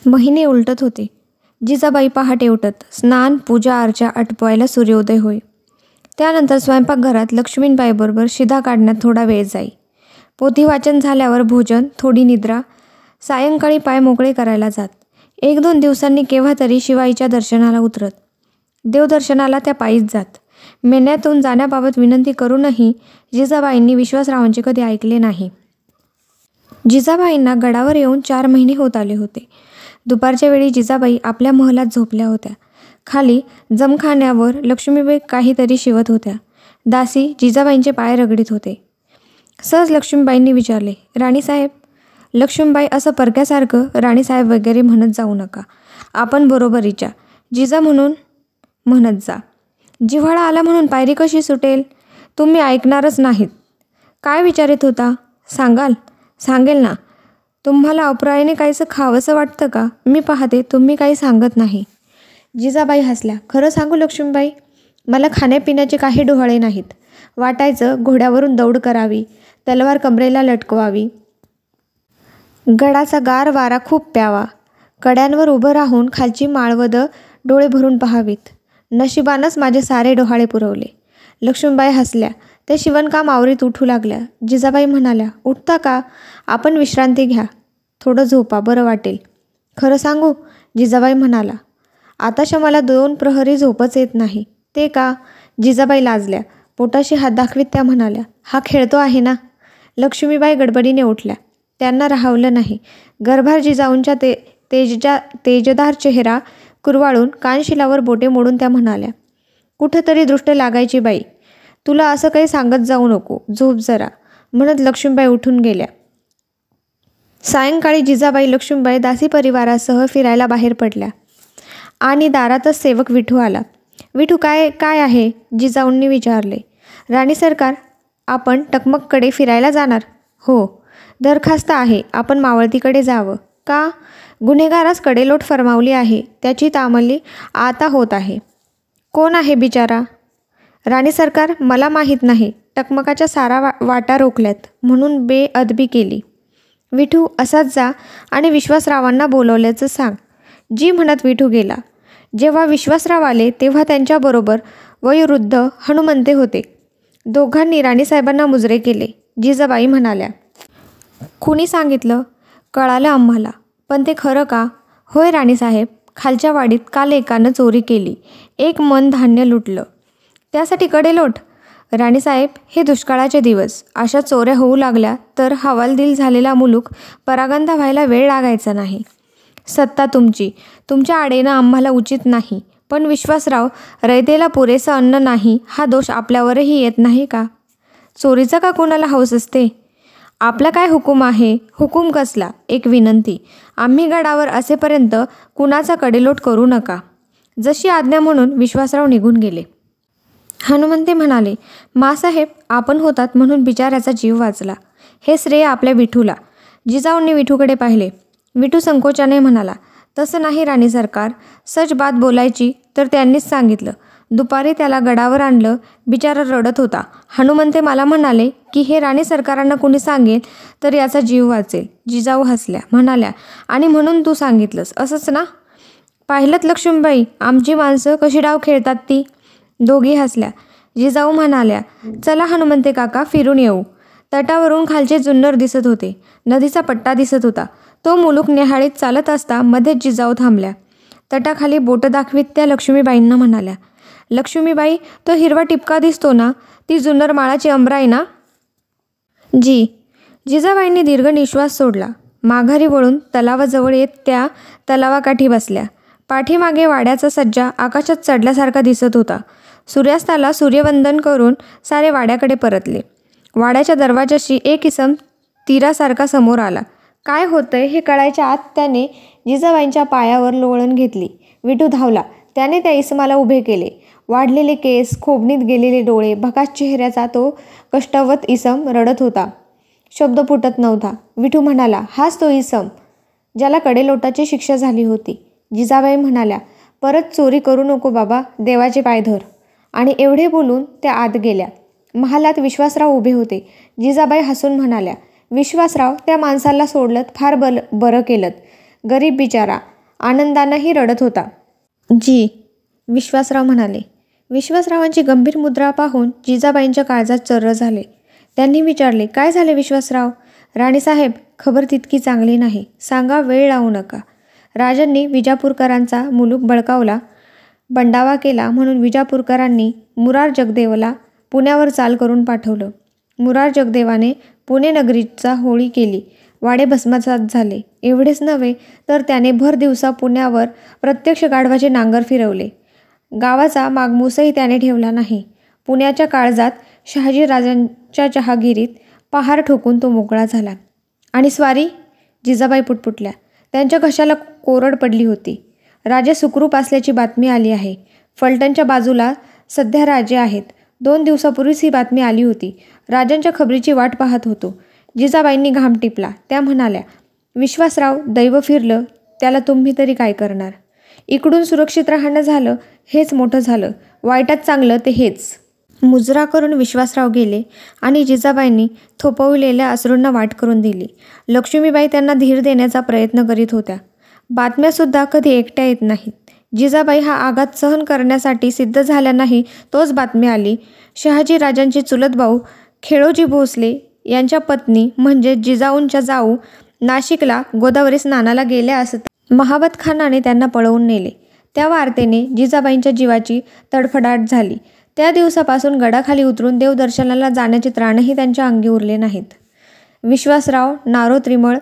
महिने उलटत होते. जिजाबाई पहाटे उठत स्नान पूजा अर्चा आटपायला सूर्योदय होई. त्यानंतर स्वयंपाकघरात लक्ष्मीबाईबरोबर शिधा काढण्यात थोडा वेळ जाई. पोथी वाचन झाल्यावर भोजन, थोडी निद्रा. सायंकाळी पाय मोकळे करायला जात. 1-2 दिवसांनी केव्हा तरी शिवाईच्या दर्शनाला उतरत. देवदर्शनाला त्या पायीच जात. मेन्यातून जाण्याबाबत विनंती करूनही जिजाबाईंनी विश्वासरावांचे कधी ऐकले नाही. जिजाबाईंना गडावर येऊन 4 महिने होत आले होते. दुपारच्या वेळी जिजाबाई आपल्या महलात झोपल्या होत्या. खाली जमखान्यावर लक्ष्मीबाई काहीतरी शिवत होत्या. दासी जिजाबाईंचे पाय रगडीत होते. सहज लक्ष्मीबाईंनी विचारले, राणीसाहेब. लक्ष्मीबाई असं परक्यासारखं राणीसाहेब वगैरे म्हणत जाऊ नका. आपण बरोबरीच्या जिजा म्हणून म्हणत जा. जिव्हाळा आला म्हणून पायरी कशी सुटेल? तुम्ही ऐकणारच नाहीत. काय विचारित होता? सांगाल? सांगेल ना. तुम्हाला अपरायाने काहीसं खावंसं वाटतं का? मी पाहते तुम्ही काही सांगत नाही. जिजाबाई हसल्या. खरं सांगू लक्ष्मीबाई, मला खाण्यापिण्याचे काही डोहाळे नाहीत. वाटायचं घोड्यावरून दौड करावी, तलवार कमरेला लटकवावी, गडाचा गार वारा खूप प्यावा, कड्यांवर उभं राहून खालची माळवदं डोळे भरून पाहावीत. नशिबानंच माझे सारे डोहाळे पुरवले. लक्ष्मीबाई हसल्या. त्या शिवणकाम आवरीत उठू लागल्या. जिजाबाई म्हणाल्या, उठता का? आपण विश्रांती घ्या. थोडं झोपा, बरं वाटेल. खरं सांगू? जिजाबाई म्हणाला. आताशा मला 2 प्रहरी झोपच येत नाही. ते का? जिजाबाई लाजल्या. पोटाशी हात दाखवीत त्या म्हणाल्या, हा खेळतो आहे ना. लक्ष्मीबाई गडबडीने उठल्या. त्यांना राहावलं नाही. गर्भार जिजाऊंच्या तेजदार चेहरा कुरवाळून कानशिलावर बोटे मोडून त्या म्हणाल्या, कुठंतरी दृष्ट लागायची बाई. तुला असं काही सांगत जाऊ नको. झोप जरा. म्हणत लक्ष्मीबाई उठून गेल्या. सायंकाळी जिजाबाई लक्ष्मीबाई दासी परिवारासह फिरायला बाहेर पडल्या आणि दारातच सेवक विठू आला. विठू, काय आहे? जिजाऊंनी विचारले. राणी सरकार, आपण टकमककडे फिरायला जाणार? हो. दरखास्त आहे, आपण मावळतीकडे जावं. का? गुन्हेगारास कडेलोट फरमावली आहे. त्याची तामली आता होत आहे. कोण आहे बिचारा? राणी सरकार, मला माहीत नाही. टकमकाच्या सारा वाटा रोखल्यात म्हणून बेअदबी केली. विठू, असाच जा आणि विश्वासरावांना बोलवल्याचं सांग. जी म्हणत विठू गेला. जेव्हा विश्वासराव आले तेव्हा त्यांच्याबरोबर वयोवृद्ध हनुमंते होते. दोघांनी राणीसाहेबांना मुजरे केले. जिजाबाई म्हणाल्या, कुणी सांगितलं? कळालं आम्हाला. पण ते खरं का? होय राणीसाहेब, खालच्या वाडीत काल एकानं चोरी केली. 1 मन धान्य लुटलं. त्यासाठी कडेलोट? राणीसाहेब, हे दुष्काळाचे दिवस. अशा चोऱ्या होऊ लागल्या तर हवालदिल झालेला मुलूक परागंदा व्हायला वेळ लागायचा नाही. सत्ता तुमची. तुमच्या आडेनं आम्हाला उचित नाही. पण विश्वासराव, रयतेला पुरेसं अन्न नाही हा दोष आपल्यावरही येत नाही का? चोरीचा का कोणाला हौस असते? आपला काय हुकूम आहे? हुकूम कसला? एक विनंती. आम्ही गडावर असेपर्यंत कुणाचा कडेलोट करू नका. जशी आज्ञा म्हणून विश्वासराव निघून गेले. हनुमंते म्हणाले, मासाहेब, आपण होतात म्हणून बिचाऱ्याचा जीव वाचला. हे श्रेय आपल्या विठूला. जिजाऊंनी विठूकडे पाहिले. विठू संकोचाने म्हणाला, तसं नाही राणी सरकार. सच बात बोलायची तर त्यांनीच सांगितलं. दुपारी त्याला गडावर आणलं. बिचारा रडत होता. हनुमंते मला म्हणाले की हे राणी सरकारांना कुणी सांगेल तर याचा जीव वाचेल. जिजाऊ हसल्या. म्हणाल्या, आणि म्हणून तू सांगितलंस असंच ना? पाहिलंत लक्ष्मीबाई, आमची माणसं कशी डाव खेळतात ती. दोघी हसल्या. जिजाऊ म्हणाल्या, चला हनुमंते काका, फिरून येऊ. तटावरून खालचे जुन्नर दिसत होते. नदीचा पट्टा दिसत होता. तो मुलूक निहाळीत चालत असता मध्येच जिजाऊ थांबल्या. तटाखाली बोट दाखवीत त्या लक्ष्मीबाईंना म्हणाल्या, लक्ष्मीबाई, तो हिरवा टिपका दिसतो ना, ती जुन्नर माळाची अंबराई ना? जी. जिजाबाईंनी दीर्घ निश्वास सोडला. माघारी वळून तलावाजवळ येत त्या तलावाकाठी बसल्या. पाठीमागे वाड्याचा सज्जा आकाशात चढल्यासारखा दिसत होता. सूर्यास्ताला सूर्यवंदन करून सारे वाड्याकडे परतले. वाड्याच्या दरवाजाशी एक इसम तीरासारखा समोर आला. काय होतंय हे कळायच्या आत त्याने जिजाबाईंच्या पायावर लोळण घेतली. विठू धावला. त्याने त्या इसमाला उभे केले. वाढलेले केस, खोबणीत गेलेले डोळे, भकास चेहऱ्याचा तो कष्टवत इसम रडत होता. शब्द फुटत नव्हता. विठू म्हणाला, हाच तो इसम ज्याला कडेलोटाची शिक्षा झाली होती. जिजाबाई म्हणाल्या, परत चोरी करू नको बाबा, देवाचे पाय धर. आणि एवढे बोलून त्या आत गेल्या. महालात विश्वासराव उभे होते. जिजाबाई हसून म्हणाल्या, विश्वासराव, त्या माणसाला सोडलत फार बरं केलं. गरीब बिचारा. आनंदानेही रडत होता. जी, विश्वासराव म्हणाले. विश्वासरावांची गंभीर मुद्रा पाहून जिजाबाईंच्या काळजात चर्र झाले. त्यांनी विचारले, काय झाले विश्वासराव? राणीसाहेब, खबर तितकी चांगली नाही. सांगा, वेळ लावू नका. राजांनी विजापूरकरांचा मुलूक बळकावला, बंडावा केला म्हणून विजापूरकरांनी मुरार जगदेवला पुण्यावर चाल करून पाठवलं. मुरार जगदेवाने पुणे नगरीचा होळी केली. वाडे भस्मसात झाले. एवढेच नव्हे तर त्याने भर दिवसा पुण्यावर प्रत्यक्ष गाढवाचे नांगर फिरवले. गावाचा मागमूसही त्याने ठेवला नाही. पुण्याच्या काळजात शहाजीराजांच्या जहागिरीत पहार ठोकून तो मोकळा झाला. आणि स्वारी? जिजाबाई पुटपुटल्या. त्यांच्या घशाला कोरड पडली होती. राजे सुखरूप असल्याची बातमी आली आहे. फलटणच्या बाजूला सध्या राजे आहेत. 2 दिवसापूर्वीच ही बातमी आली होती. राजांच्या खबरीची वाट पाहत होतो. जिजाबाईंनी घाम टिपला. त्या म्हणाल्या, विश्वासराव, दैव फिरलं, त्याला तुम्ही तरी काय करणार? इकडून सुरक्षित राहणं झालं हेच मोठं झालं. वाईटात चांगलं ते हेच. मुजरा करून विश्वासराव गेले आणि जिजाबाईंनी थोपविलेल्या अश्रूंना वाट करून दिली. लक्ष्मीबाई त्यांना धीर देण्याचा प्रयत्न करीत होत्या. बातम्यासुद्धा कधी एकट्या येत नाहीत. जिजाबाई हा आघात सहन करण्यासाठी सिद्ध झाल्या नाही तोच बातमी आली. शहाजीराजांचे चुलत भाऊ खेळोजी भोसले यांच्या पत्नी म्हणजे जिजाऊंच्या जाऊ नाशिकला गोदावरी स्नानाला गेल्या असता महाबत खानाने त्यांना पळवून नेले. त्या वार्तेने जिजाबाईंच्या जीवाची तडफडाट झाली. त्या दिवसापासून गडाखाली उतरून देवदर्शनाला जाण्याचे त्राणही त्यांच्या अंगी उरले नाहीत. विश्वासराव, नारो त्रिमळ,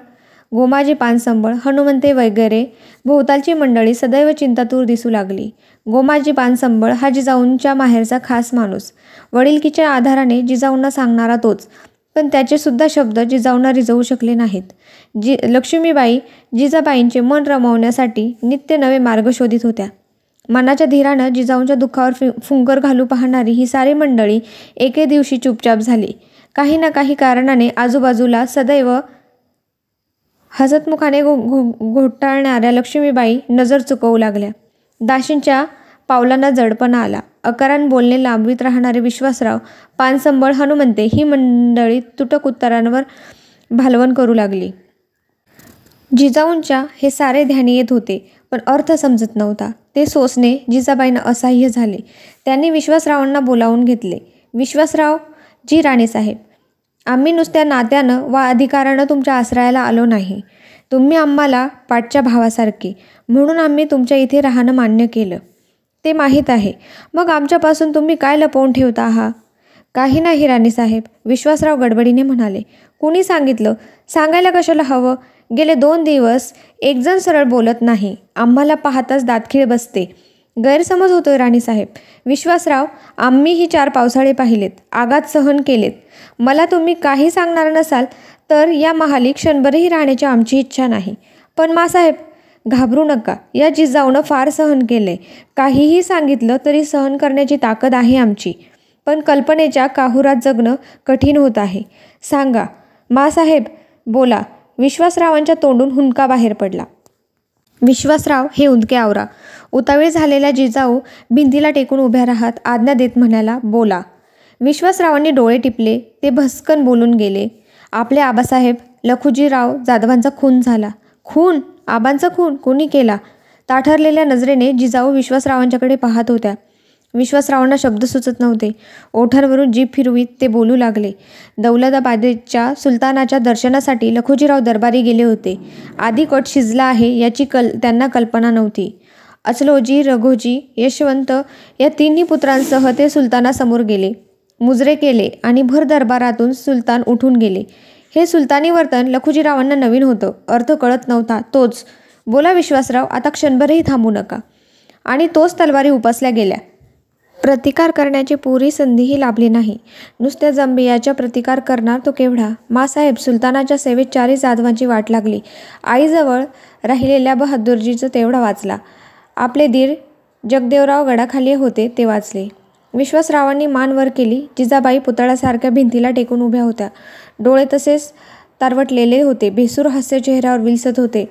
गोमाजी पानसंबळ, हनुमंते वगैरे भोवतालची मंडळी सदैव चिंतातूर दिसू लागली. गोमाजी पानसंबळ हा जिजाऊंच्या माहेरचा खास माणूस. वडिलकीच्या आधाराने जिजाऊंना सांगणारा तोच. पण त्याचे सुद्धा शब्द जिजाऊंना रिझवू शकले नाहीत. लक्ष्मीबाई जिजाबाईंचे मन रमवण्यासाठी नित्य नवे मार्ग शोधित होत्या. मनाच्या धीरानं जिजाऊंच्या दुःखावर फुंकर घालू पाहणारी ही सारी मंडळी एके दिवशी चुपचाप झाली. काही ना काही कारणाने आजूबाजूला सदैव हसतमुखाने घोटाळणाऱ्या लक्ष्मीबाई नजर चुकवू लागल्या. दासींच्या पावलांना जडपणा आला. अकारण बोलणे लांबवीत राहणारे विश्वासराव, पानसंबळ, हनुमंते ही मंडळी तुटक उत्तरांवर भालवण करू लागली. जिजाऊंच्या हे सारे ध्यानी येत होते, पण अर्थ समजत नव्हता. ते सोसणे जिजाबाईंना असह्य झाले. त्यांनी विश्वासरावांना बोलावून घेतले. विश्वासराव, जी राणीसाहेब, आम्ही नुसत्या नात्यानं वा अधिकारानं तुमच्या आश्रयाला आलो नाही. तुम्ही आम्हाला पाठच्या भावासारखे, म्हणून आम्ही तुमच्या इथे राहणं मान्य केलं. ते माहीत आहे. मग आमच्यापासून तुम्ही काय लपवून ठेवता आहात? काही नाही राणीसाहेब, विश्वासराव गडबडीने म्हणाले. कुणी सांगितलं? सांगायला कशाला हवं? गेले 2 दिवस एकजण सरळ बोलत नाही. आम्हाला पाहताच दातखीळ बसते. गैरसमज होतोय राणीसाहेब. विश्वासराव, आम्हीही 4 पावसाळे पाहिलेत, आघात सहन केलेत. मला तुम्ही काही सांगणार नसाल तर या महाली क्षणभरही राहण्याची आमची इच्छा नाही. पण मासाहेब, घाबरू नका. या जिजाऊनं फार सहन केलंय. काहीही सांगितलं तरी सहन करण्याची ताकद आहे आमची. पण कल्पनेच्या काहुरात जगणं कठीण होत आहे. सांगा मासाहेब, बोला. विश्वासरावांच्या तोंडून हुंदका बाहेर पडला. विश्वासराव, हे उदके आवरा. उतावीळ झालेल्या जिजाऊ भिंतीला टेकून उभ्या राहत आज्ञा देत म्हणाला, बोला. विश्वासरावांनी डोळे टिपले. ते भस्कन बोलून गेले. आपले आबासाहेब लखुजीराव जाधवांचा खून झाला. खून? आबांचा खून कोणी केला? ताठरलेल्या नजरेने जिजाऊ विश्वासरावांच्याकडे पाहत होत्या. विश्वासरावांना शब्द सुचत नव्हते. ओठांवरून जीभ फिरवीत ते बोलू लागले. दौलताबादेच्या सुलतानाच्या दर्शनासाठी लखुजीराव दरबारी गेले होते. आधी कट शिजला आहे याची त्यांना कल्पना नव्हती. अचलोजी, रघोजी, यशवंत या 3ही पुत्रांसह ते सुलतानासमोर गेले. मुजरे केले आणि भर दरबारातून सुलतान उठून गेले. हे सुलतानी वर्तन लखुजीरावांना नवीन होतं. अर्थ कळत नव्हता. तोच, बोला विश्वासराव, आता क्षणभरही थांबू नका. आणि तोच तलवारी उपसल्या गेल्या. प्रतिकार करण्याची पुरी संधीही लाभली नाही. नुसत्या जंबियाच्या प्रतिकार करणार तो केवढा? मासाहेब, सुलतानाच्या सेवेत 4 जाधवांची वाट लागली. आईजवळ राहिलेल्या बहादूरजीचं तेवढा वाचला. आपले दीर जगदेवराव गडाखाली होते ते वाचले. विश्वासरावांनी मान वर केली. जिजाबाई पुतळ्यासारख्या भिंतीला टेकून उभ्या होत्या. डोळे तसेच तारवटलेले होते. भेसूर हास्य चेहऱ्यावर विलसत होते.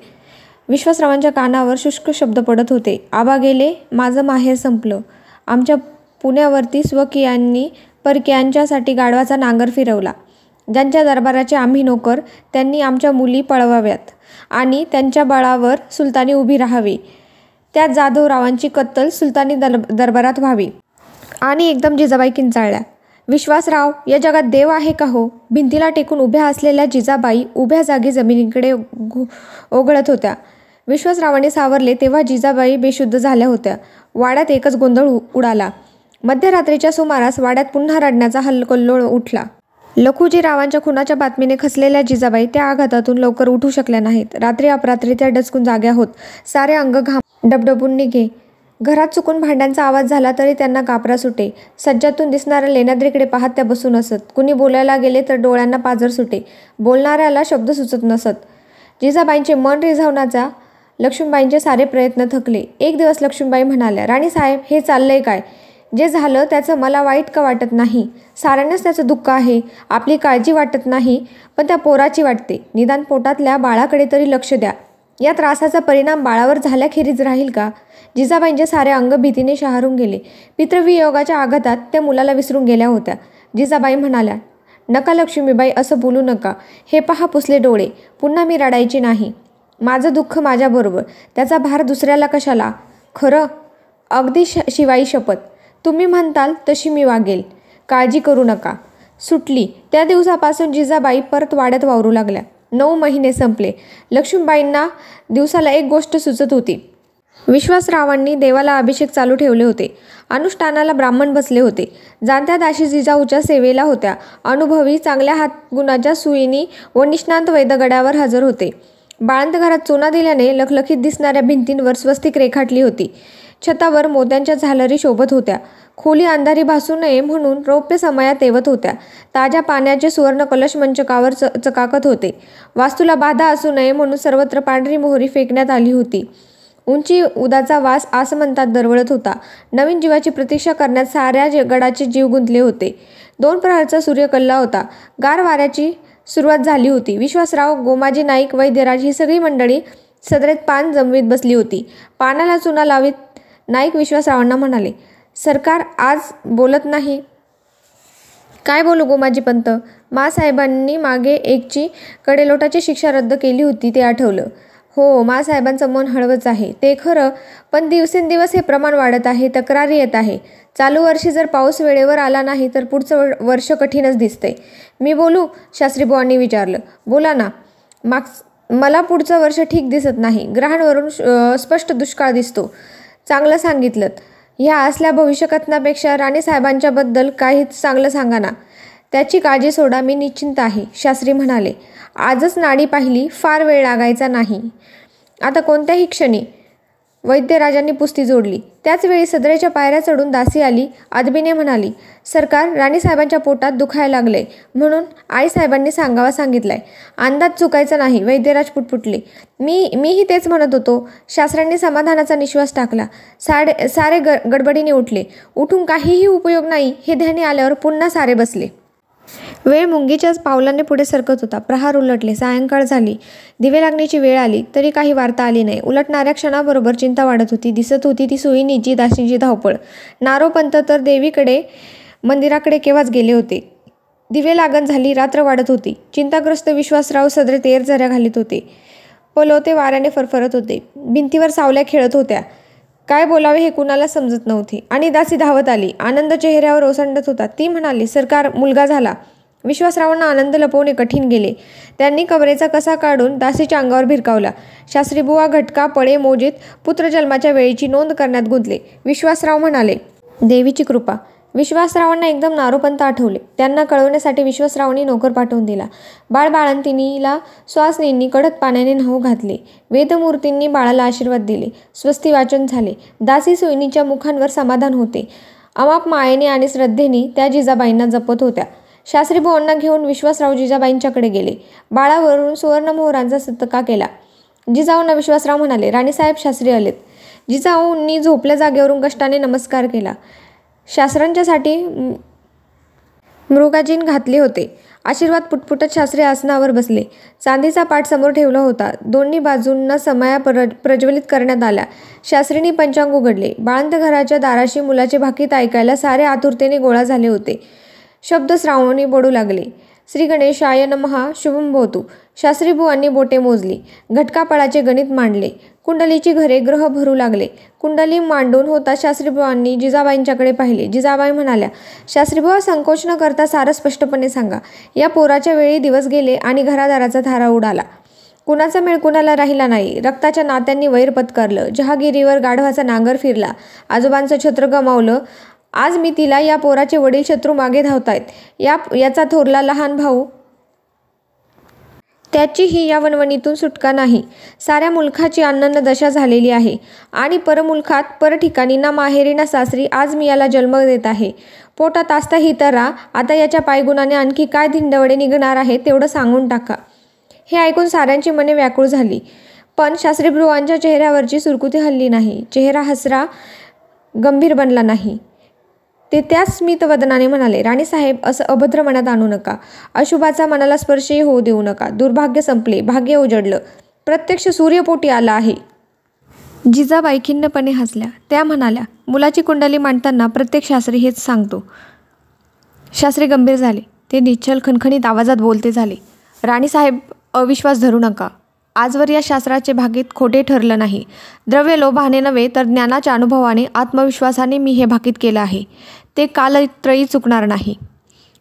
विश्वासरावांच्या कानावर शुष्क शब्द पडत होते. आबा गेले, माझं माहेर संपलं. आमच्या पुण्यावरती स्वकीयांनी परक्यांच्यासाठी गाढवाचा नांगर फिरवला. ज्यांच्या दरबाराचे आम्ही नोकर, त्यांनी आमच्या मुली पळवाव्यात. आणि त्यांच्या बळावर सुलतानी उभी राहावी. त्यात जाधवरावांची कत्तल सुलतानी दरबारात व्हावी. आणि एकदम जिजाबाई किंचाळल्या. विश्वासराव, या जगात देव आहे का हो? भिंतीला टेकून उभ्या असलेल्या जिजाबाई उभ्या जागी जमिनीकडे ओघळत होत्या. विश्वासरावांनी सावरले तेव्हा जिजाबाई बेशुद्ध झाल्या होत्या. वाड्यात एकच गोंधळ उडाला. मध्यरात्रीच्या सुमारास वाड्यात पुन्हा रडण्याचा हल्लोळ उठला. लखुजीरावांच्या खुनाच्या बातमीने खचलेल्या जिजाबाई त्या आघातातून लवकर उठू शकल्या नाहीत. रात्री अपरात्री त्या डचकून जाग्या होत. सारे अंग घाम डबडबून निघे. घरात चुकून भांड्यांचा आवाज झाला तरी त्यांना कापरा सुटे. सज्जातून दिसणाऱ्या लेण्याद्रीकडे पाहत त्या बसून असत. कुणी बोलायला गेले तर डोळ्यांना पाझर सुटे. बोलणाऱ्याला शब्द सुचत नसत. जिजाबाईंचे मन रिझवण्याचा लक्ष्मीबाईंचे सारे प्रयत्न थकले. एक दिवस लक्ष्मीबाई म्हणाल्या, राणीसाहेब, हे चाललंय काय? जे झालं त्याचं मला वाईट का वाटत नाही. साऱ्यांनाच त्याचं दुःख आहे. आपली काळजी वाटत नाही, पण त्या पोराची वाटते. निदान पोटातल्या बाळाकडे तरी लक्ष द्या. या त्रासाचा परिणाम बाळावर झाल्याखेरीज राहील का? जिजाबाईंचे सारे अंग भीतीने शहारून गेले. पितृवियोगाच्या आघातात त्या मुलाला विसरून गेल्या होत्या. जिजाबाई म्हणाल्या, नका लक्ष्मीबाई, असं बोलू नका. हे पहा पुसले डोळे. पुन्हा मी रडायची नाही. माझं दुःख माझ्याबरोबर. त्याचा भार दुसऱ्याला कशाला? खरं? अगदी शिवाई शपथ. तुम्ही म्हणताल तशी मी वागेल. काळजी करू नका. सुटली. त्या दिवसापासून जिजाबाई परत वाड्यात वावरू लागल्या. 9 महिने संपले. लक्ष्मीबाईंना दिवसाला एक गोष्ट सुचत होती. विश्वासरावांनी देवाला अभिषेक चालू ठेवले होते. अनुष्ठानाला ब्राह्मण बसले होते. जाणत्या दाशी जिजाऊच्या सेवेला होत्या. अनुभवी चांगल्या हातगुणाच्या सुईणी व निष्णांत वैद्यगड्यावर हजर होते. बाळंत घरात चुना दिल्याने लखलखीत दिसणाऱ्या भिंतींवर स्वस्तिक रेखाटली होती. छतावर मोत्यांच्या झालरी शोभत होत्या. खोली अंधारी भासू नये म्हणून रौप्य समया तेवत होत्या. ताज्या पाण्याचे सुवर्ण कलश मंचकावर चकाकत होते. वास्तूला बाधा असू नये म्हणून सर्वत्र पांढरी मोहरी फेकण्यात आली होती. उंची उदाचा वास आसमंतात दरवळत होता. नवीन जीवाची प्रतीक्षा करण्यात साऱ्या गडाचे जीव गुंतले होते. 2 प्रहरचा सूर्य कल्ला होता. गार वाऱ्याची सुरुवात झाली होती. विश्वासराव, गोमाजी नाईक, वैद्यराज ही सगळी मंडळी सदरेत पान जमवीत बसली होती. पानाला चुना लावीत नाईक विश्वासरावांना म्हणाले, सरकार आज बोलत नाही. काय बोलू गोमाजी पंत? माँसाहेबांनी मागे एकची कडेलोटाची शिक्षा रद्द केली होती ते आठवलं. हो, माँसाहेबांचं मन हळवच आहे ते खरं, पण दिवसेंदिवस हे प्रमाण वाढत आहे. तक्रारी येत आहे. चालू वर्षी जर पाऊस वेळेवर आला नाही तर पुढचं वर्ष कठीणच दिसतंय. मी बोलू? शास्त्रीबुवांनी विचारलं. बोला ना. मला पुढचं वर्ष ठीक दिसत नाही. ग्रहांवरून स्पष्ट दुष्काळ दिसतो. चांगलं सांगितलं. ह्या असल्या भविष्यकथनापेक्षा राणीसाहेबांच्याबद्दल काहीच चांगलं सांगा ना. त्याची काळजी सोडा, मी निश्चिंत आहे, शास्त्री म्हणाले. आजच नाडी पाहिली, फार वेळ लागायचा नाही. आता कोणत्याही क्षणी. वैद्यराजांनी पुस्ती जोडली. त्याच वेळी सदरेच्या पायऱ्या चढून दासी आली. अदबीने म्हणाली, सरकार, राणीसाहेबांच्या पोटात दुखायला लागलंय म्हणून आईसाहेबांनी सांगावा सांगितलाय. अंदाज चुकायचा नाही. वैद्यराज पुटपुटले. मीही तेच म्हणत होतो. शास्त्रांनी समाधानाचा निश्वास टाकला. सारे गडबडीने उठले. उठून काहीही उपयोग नाही हे ध्यानी आल्यावर पुन्हा सारे बसले. वेळ मुंगीच्याच पावलाने पुढे सरकत होता. प्रहार उलटले. सायंकाळ झाली. दिवे लागण्याची वेळ आली तरी काही वार्ता आली नाही. उलटणाऱ्या क्षणाबरोबर चिंता वाढत होती. दिसत होती ती सुईणीची दासींची धावपळ. नारोपंत तर देवीकडे मंदिराकडे केव्हाच गेले होते. दिवे लागण झाली. रात्र वाढत होती. चिंताग्रस्त विश्वासराव सदरे तेर झऱ्या घालीत होते. पलोते वाऱ्याने फरफरत होते. भिंतीवर सावल्या खेळत होत्या. काय बोलावे हे कुणाला समजत नव्हते. आणि दासी धावत आली. आनंद चेहऱ्यावर ओसंडत होता. ती म्हणाली, सरकार, मुलगा झाला. विश्वासरावांना आनंद लपवणे कठीण गेले. त्यांनी कबरेचा कसा काढून दासीच्या अंगावर भिरकावला. शास्त्रीबुवा घटका पळे मोजीत पुत्रजन्माच्या वेळीची नोंद करण्यात गुंतले. विश्वासराव म्हणाले, देवीची कृपा. विश्वासरावांना एकदम नारोपंत आठवले. त्यांना कळवण्यासाठी विश्वासरावांनी नोकर पाठवून दिला. बाळबाळंतिणीला सुवासिनींनी कडक पाण्याने न्हाऊ घातले. वेदमूर्तींनी बाळाला आशीर्वाद दिले. स्वस्ती वाचन झाले. दासी सुईणीच्या मुखांवर समाधान होते. अमाप मायेने आणि श्रद्धेने त्या जिजाबाईंना जपत होत्या. शास्त्रीबुवांना घेऊन विश्वासराव जिजाबाईंच्याकडे गेले. बाळावरून सुवर्णमोहरांचा सत्कार केला. जिजाऊंना विश्वासराव म्हणाले, राणीसाहेब, शास्त्री आलेत. जिजाऊंनी झोपल्या जागेवरून कष्टाने नमस्कार केला. शास्त्रांच्यासाठी मृगाजीन घातले होते. आशीर्वाद पुटपुटत शास्त्री आसनावर बसले. चांदीचा पाट समोर ठेवला होता. दोन्ही बाजूंना समया प्रज्वलित करण्यात आल्या. शास्त्रींनी पंचांग उघडले. बाळंत घराच्या दाराशी मुलाचे भाकीत ऐकायला सारे आतुरतेने गोळा झाले होते. शब्द श्रावणी पडू लागले. श्री गणेशाय नमः शुभम भवतु. शास्त्रीबुवांनी बोटे मोजली. घटकापळाचे गणित मांडले. कुंडलीची घरे ग्रह भरू लागले. कुंडली मांडून होता शास्त्रीबुवांनी जिजाबाईंच्याकडे पाहिले. जिजाबाई म्हणाल्या, शास्त्रीबुवा संकोच न करता सारं स्पष्टपणे सांगा. या पोराच्या वेळी दिवस गेले आणि घरादाराचा थारा उडाला. कुणाचा मेळ कुणाला राहिला नाही. रक्ताच्या नात्यांनी वैर पत्करलं. जहागिरीवर गाढवाचा नांगर फिरला. आजोबांचं छत्र गमावलं. आज मी तिला या पोराचे वडील शत्रू मागे धावतायत. याचा थोरला लहान भाऊ, त्याचीही या वणवणीतून सुटका नाही. साऱ्या मुलखाची अनन्न दशा झालेली आहे आणि परमुलखात परठिकाणी ना माहेरी ना सासरी आज मी याला जन्म देत आहे. पोटात असता ही तरा, आता याच्या पायगुणाने आणखी काय धिंडवडे निघणार आहे तेवढं सांगून टाका. हे ऐकून साऱ्यांची मने व्याकुळ झाली. पण शास्त्रीबुवांच्या चेहऱ्यावरची सुरकुती हलली नाही. चेहरा हसरा गंभीर बनला नाही. ते त्याच स्मित वदनाने म्हणाले, राणीसाहेब, असं अभद्र मनात आणू नका. अशुभाचा मनाला स्पर्शही होऊ देऊ नका. दुर्भाग्य संपले. भाग्य उजडलं. प्रत्यक्ष सूर्यपोटी आला आहे. जिजाबाई खिन्नपणे हसल्या. त्या म्हणाल्या, मुलाची कुंडली मांडताना प्रत्येक शास्त्री हेच सांगतो. शास्त्री गंभीर झाले. ते निश्चल खणखणीत आवाजात बोलते झाले, राणीसाहेब, अविश्वास धरू नका. आजवर या शास्त्राचे भाकीत खोटे ठरलं नाही. द्रव्य लोभाने नव्हे तर ज्ञानाच्या अनुभवाने, आत्मविश्वासाने मी हे भाकीत केलं आहे. ते कालत्रयी चुकणार नाही.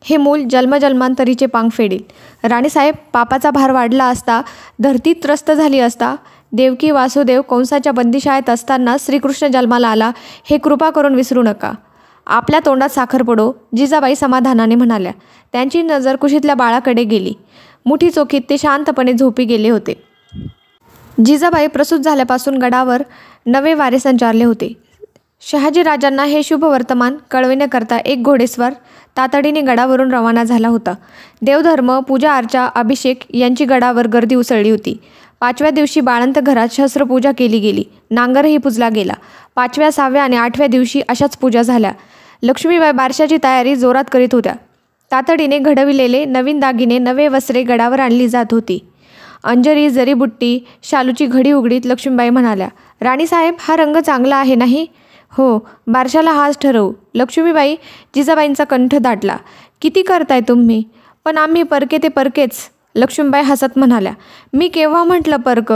हे मूल जन्मजन्मांतरीचे पांग फेडेल. राणीसाहेब, पापाचा भार वाढला असता, धरती त्रस्त झाली असता, देवकी वासुदेव कंसाच्या बंदिशाळेत असताना श्रीकृष्ण जन्माला आला, हे कृपा करून विसरू नका. आपल्या तोंडात साखर पडो, जिजाबाई समाधानाने म्हणाल्या. त्यांची नजर कुशीतल्या बाळाकडे गेली. मुठी चोखीत ते शांतपणे झोपी गेले होते. जिजाबाई प्रसूत झाल्यापासून गडावर नवे वारे संचारले होते. शहाजीराजांना हे शुभ वर्तमान कळविण्याकरता एक घोडेस्वार तातडीने गडावरून रवाना झाला होता. देवधर्म, पूजा अर्चा, अभिषेक यांची गडावर गर्दी उसळली होती. 5व्या दिवशी बाळंत घरात शस्त्रपूजा केली गेली. नांगरही पुजला गेला. 5व्या, 6व्या आणि 8व्या दिवशी अशाच पूजा झाल्या. लक्ष्मीबाई बारशाची तयारी जोरात करीत होत्या. तातडीने घडविलेले नवीन दागिने, नवे वस्त्रे गडावर आणली जात होती. अंजरी, जरीबुट्टी, शालूची घडी उघडीत लक्ष्मीबाई म्हणाल्या, राणीसाहेब, हा रंग चांगला आहे नाही? हो, बारशाला हाच ठरवू. लक्ष्मीबाई. जिजाबाईंचा कंठ दाटला. किती करताय तुम्ही? पण आम्ही परके ते परकेच. लक्ष्मीबाई हसत म्हणाल्या, मी केव्हा म्हटलं परक?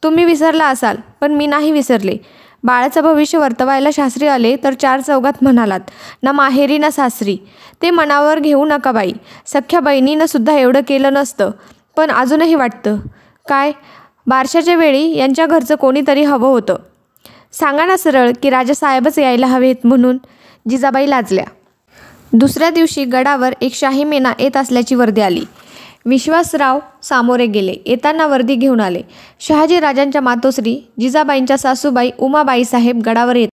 तुम्ही विसरला असाल, पण मी नाही विसरले. बाळाचं भविष्य वर्तवायला शास्त्री आले तर 4 चौघात म्हणालात, ना माहेरी ना सासरी. ते मनावर घेऊ नका बाई. सख्या बहिणीनं सुद्धा एवढं केलं नसतं, पण अजूनही वाटतं. काय? बारशाच्या वेळी यांच्या घरचं कोणीतरी हवं होतं. सांगा ना सरळ की राजासाहेबच यायला हवेत म्हणून. जिजाबाई लाजल्या. दुसऱ्या दिवशी गडावर एक शाही मेना येत असल्याची वर्दी आली. विश्वासराव सामोरे गेले. येताना वर्दी घेऊन आले. शहाजीराजांच्या मातोश्री जिजाबाईंच्या सासूबाई उमाबाई साहेब गडावर येत